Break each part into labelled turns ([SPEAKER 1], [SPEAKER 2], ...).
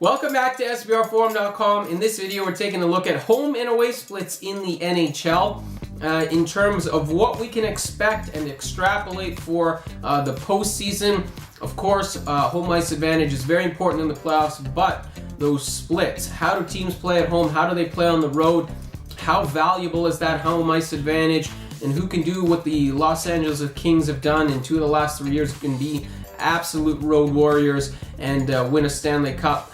[SPEAKER 1] Welcome back to SBRforum.com. In this video, we're taking a look at home and away splits in the NHL in terms of what we can expect and extrapolate for the postseason. Of course, home ice advantage is very important in the playoffs, but those splits, how do teams play at home? How do they play on the road? How valuable is that home ice advantage? And who can do what the Los Angeles Kings have done in 2 of the last 3 years, can be absolute road warriors and win a Stanley Cup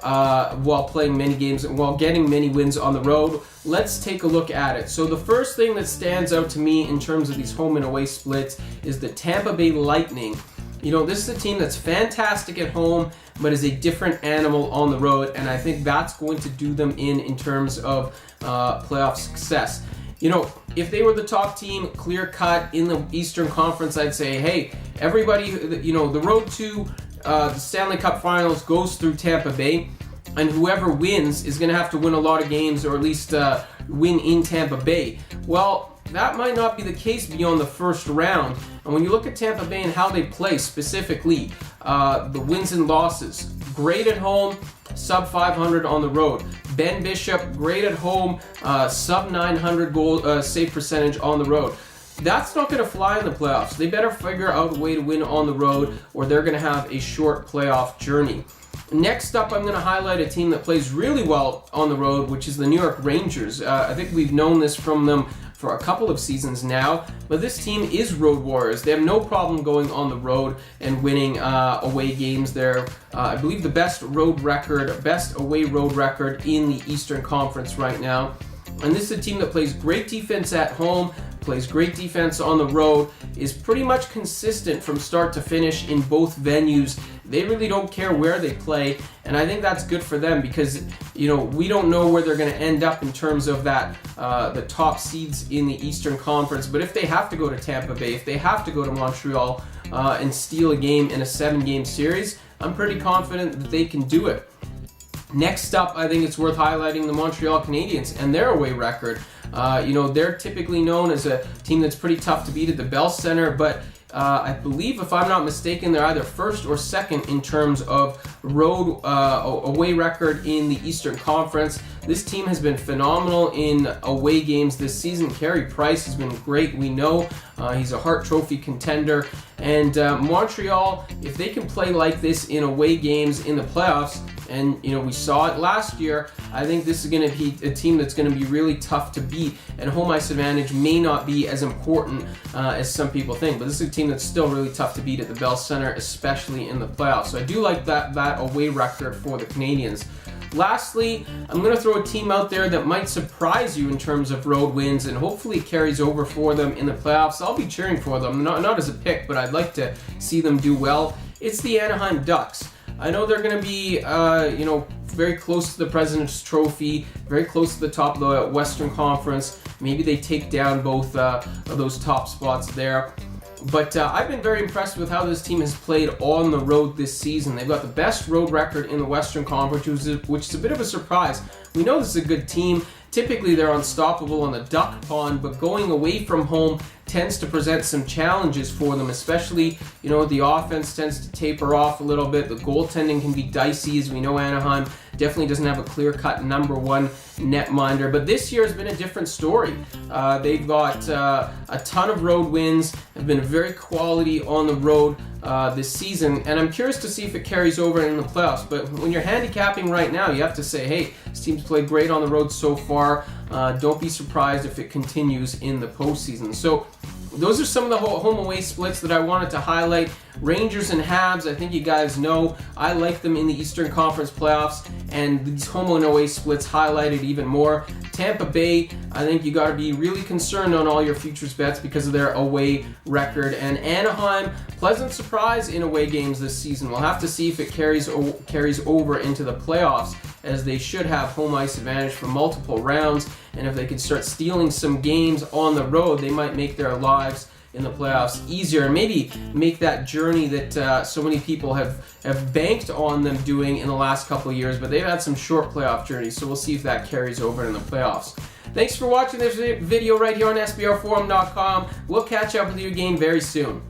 [SPEAKER 1] while playing many games and while getting many wins on the road. Let's take a look at it. So the first thing that stands out to me in terms of these home and away splits is the Tampa Bay Lightning. You know, this is a team that's fantastic at home, but is a different animal on the road, and I think that's going to do them in terms of playoff success. You know, if they were the top team, clear cut in the Eastern Conference, I'd say, hey, everybody, you know, the road to the Stanley Cup Finals goes through Tampa Bay, and whoever wins is going to have to win a lot of games, or at least win in Tampa Bay. Well, that might not be the case beyond the first round. And when you look at Tampa Bay and how they play specifically, the wins and losses, great at home, sub 500 on the road. Ben Bishop, great at home, sub 900 goal save percentage on the road. That's not going to fly in the playoffs. They better figure out a way to win on the road, or they're going to have a short playoff journey. Next up, I'm going to highlight a team that plays really well on the road, which is the New York Rangers. I think we've known this from them for a couple of seasons now, but this team is road warriors. They have no problem going on the road and winning away games. They're, I believe, the best away road record in the Eastern Conference right now. And this is a team that plays great defense at home, plays great defense on the road, is pretty much consistent from start to finish in both venues. They really don't care where they play, and I think that's good for them because, you know, we don't know where they're going to end up in terms of that the top seeds in the Eastern Conference. But if they have to go to Tampa Bay, if they have to go to Montreal and steal a game in a 7-game series, I'm pretty confident that they can do it. Next up, I think it's worth highlighting the Montreal Canadiens and their away record. You know, they're typically known as a team that's pretty tough to beat at the Bell Center, but I believe, if I'm not mistaken, they're either first or second in terms of road away record in the Eastern Conference. This team has been phenomenal in away games this season. Carey Price has been great. We know he's a Hart Trophy contender. And Montreal, if they can play like this in away games in the playoffs, and you know, we saw it last year, I think this is going to be a team that's going to be really tough to beat, and home ice advantage may not be as important as some people think, but this is a team that's still really tough to beat at the Bell Center, especially in the playoffs. So I do like that away record for the Canadiens. Lastly, I'm going to throw a team out there that might surprise you in terms of road wins, and hopefully it carries over for them in the playoffs. I'll be cheering for them, not as a pick, but I'd like to see them do well. It's the Anaheim Ducks. I know they're going to be, you know, very close to the President's Trophy, very close to the top of the Western Conference. Maybe they take down both of those top spots there. But I've been very impressed with how this team has played on the road this season. They've got the best road record in the Western Conference, which is a bit of a surprise. We know this is a good team. Typically, they're unstoppable on the duck pond, but going away from home tends to present some challenges for them, especially, you know, the offense tends to taper off a little bit. The goaltending can be dicey, as we know Anaheim definitely doesn't have a clear-cut number one netminder, but this year has been a different story. They've got a ton of road wins, have been very quality on the road this season, and I'm curious to see if it carries over in the playoffs. But when you're handicapping right now, you have to say, hey, this team's played great on the road so far. Don't be surprised if it continues in the postseason. So those are some of the home away splits that I wanted to highlight. Rangers and Habs, I think you guys know I like them in the Eastern Conference playoffs, and these home and away splits highlighted even more. Tampa Bay, I think you got to be really concerned on all your futures bets because of their away record. And Anaheim, pleasant surprise in away games this season. We'll have to see if it carries over into the playoffs, as they should have home ice advantage for multiple rounds. And if they can start stealing some games on the road, they might make their lives in the playoffs easier, and maybe make that journey that so many people have banked on them doing in the last couple of years, but they've had some short playoff journeys, so we'll see if that carries over in the playoffs. Thanks for watching this video right here on SBRforum.com. We'll catch up with you again very soon.